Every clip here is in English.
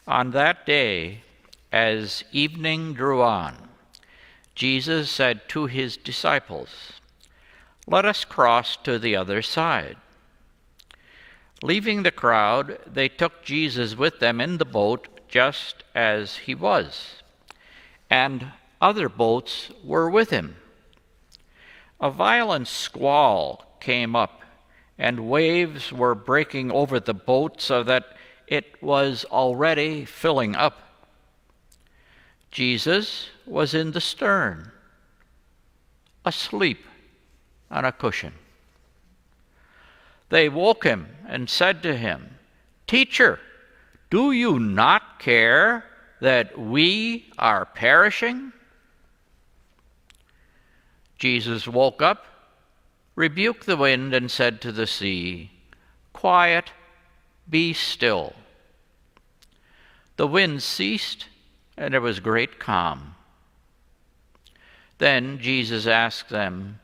On that day, as evening drew on, Jesus said to his disciples, "Let us cross to the other side." Leaving the crowd, they took Jesus with them in the boat just as he was, and other boats were with him. A violent squall came up, and waves were breaking over the boat so that it was already filling up. Jesus was in the stern, asleep on a cushion. They woke him and said to him, "Teacher, do you not care that we are perishing?" Jesus woke up, rebuked the wind, and said to the sea, "Quiet, be still." The wind ceased, and there was great calm. Then Jesus asked them,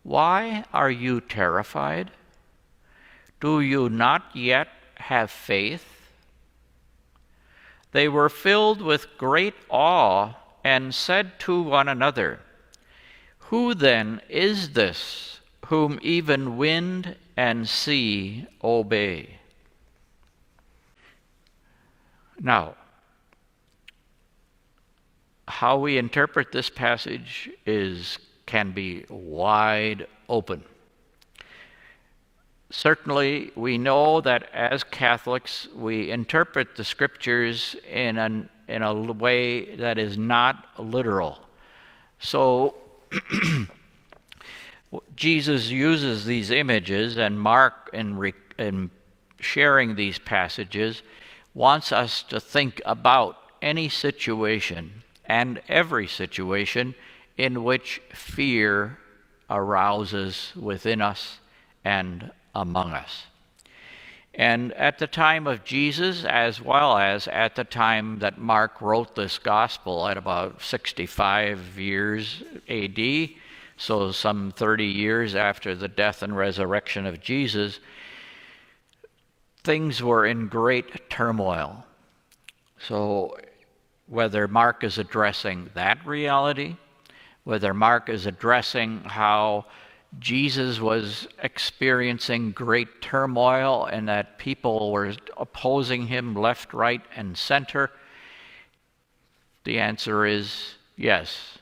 "Why are you terrified? Do you not yet have faith?" They were filled with great awe and said to one another, "Who then is this whom even wind and sea obey?" Now, how we interpret this passage can be wide open. Certainly, we know that as Catholics, we interpret the Scriptures in a way that is not literal. So, Jesus uses these images, and Mark, in sharing these passages, wants us to think about any situation and every situation in which fear arouses within us and among us. And at the time of Jesus, as well as at the time that Mark wrote this gospel at about 65 years AD, so some 30 years after the death and resurrection of Jesus, things were in great turmoil. So whether Mark is addressing that reality, whether Mark is addressing how Jesus was experiencing great turmoil and that people were opposing him left, right, and center, the answer is yes.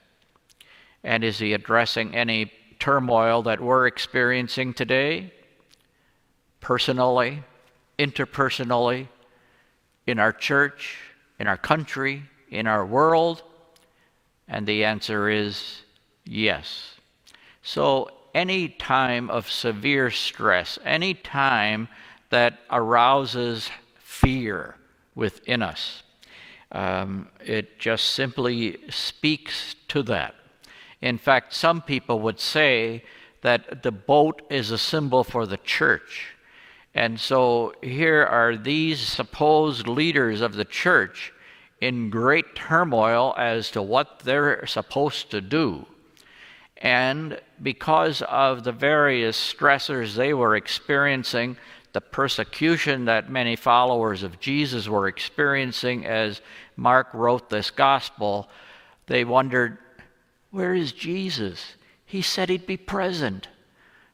And is he addressing any turmoil that we're experiencing today? Personally, interpersonally, in our church, in our country, in our world? And the answer is yes. So any time of severe stress, any time that arouses fear within us, it just simply speaks to that. In fact, some people would say that the boat is a symbol for the church. And so here are these supposed leaders of the church in great turmoil as to what they're supposed to do. And because of the various stressors they were experiencing, the persecution that many followers of Jesus were experiencing as Mark wrote this gospel, they wondered, where is Jesus? He said he'd be present.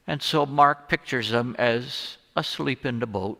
And so Mark pictures him as asleep in the boat.